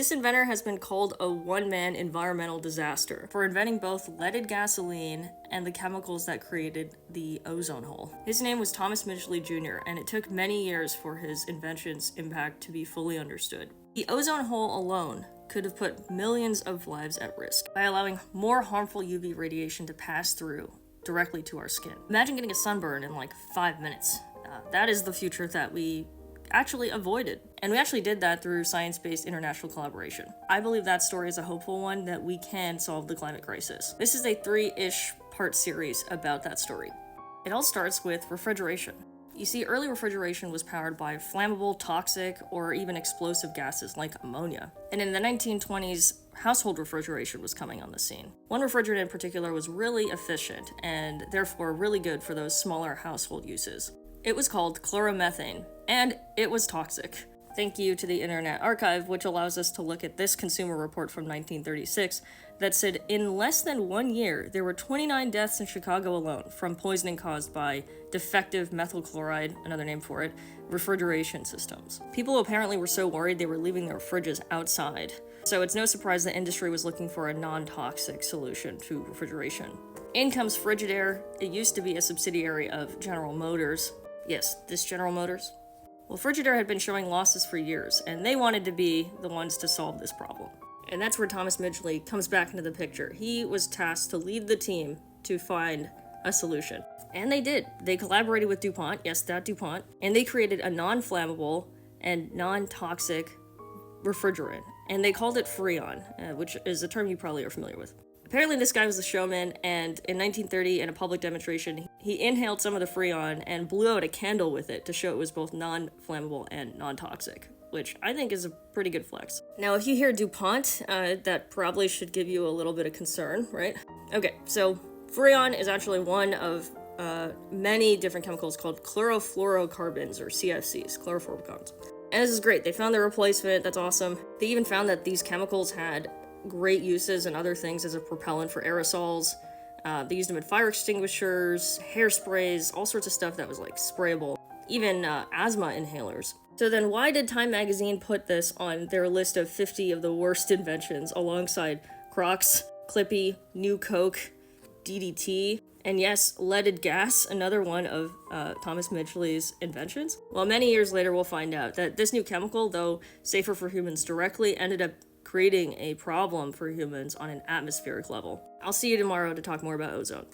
This inventor has been called a one-man environmental disaster for inventing both leaded gasoline and the chemicals that created the ozone hole. His name was Thomas Midgley Jr., and it took many years for his invention's impact to be fully understood. The ozone hole alone could have put millions of lives at risk by allowing more harmful UV radiation to pass through directly to our skin. Imagine getting a sunburn in like 5 minutes. That is the future that we actually avoided. And we actually did that through science-based international collaboration. I believe that story is a hopeful one that we can solve the climate crisis. This is a 3-ish part series about that story. It all starts with refrigeration. You see, early refrigeration was powered by flammable, toxic, or even explosive gases like ammonia. And in the 1920s, household refrigeration was coming on the scene. One refrigerant in particular was really efficient and therefore really good for those smaller household uses. It was called chloromethane, and it was toxic. Thank you to the Internet Archive, which allows us to look at this consumer report from 1936 that said in less than 1 year, there were 29 deaths in Chicago alone from poisoning caused by defective methyl chloride, another name for it, refrigeration systems. People apparently were so worried they were leaving their fridges outside. So it's no surprise the industry was looking for a non-toxic solution to refrigeration. In comes Frigidaire. It used to be a subsidiary of General Motors. Yes, this General Motors. Well, Frigidaire had been showing losses for years, and they wanted to be the ones to solve this problem. And that's where Thomas Midgley comes back into the picture. He was tasked to lead the team to find a solution. And they did. They collaborated with DuPont, yes, that DuPont, and they created a non-flammable and non-toxic refrigerant. And they called it Freon, which is a term you probably are familiar with. Apparently this guy was a showman, and in 1930, in a public demonstration, he inhaled some of the Freon and blew out a candle with it to show it was both non-flammable and non-toxic, which I think is a pretty good flex. Now, if you hear DuPont, that probably should give you a little bit of concern, right? Okay, so Freon is actually one of many different chemicals called chlorofluorocarbons, or CFCs, chlorofluorocarbons. And this is great. They found the replacement. That's awesome. They even found that these chemicals had great uses and other things as a propellant for aerosols. They used them in fire extinguishers, hairsprays, all sorts of stuff that was like sprayable, even asthma inhalers. So then why did Time magazine put this on their list of 50 of the worst inventions alongside Crocs, Clippy, New Coke, DDT, and yes, leaded gas, another one of Thomas Midgley's inventions? Well, many years later we'll find out that this new chemical, though safer for humans directly, ended up creating a problem for humans on an atmospheric level. I'll see you tomorrow to talk more about ozone.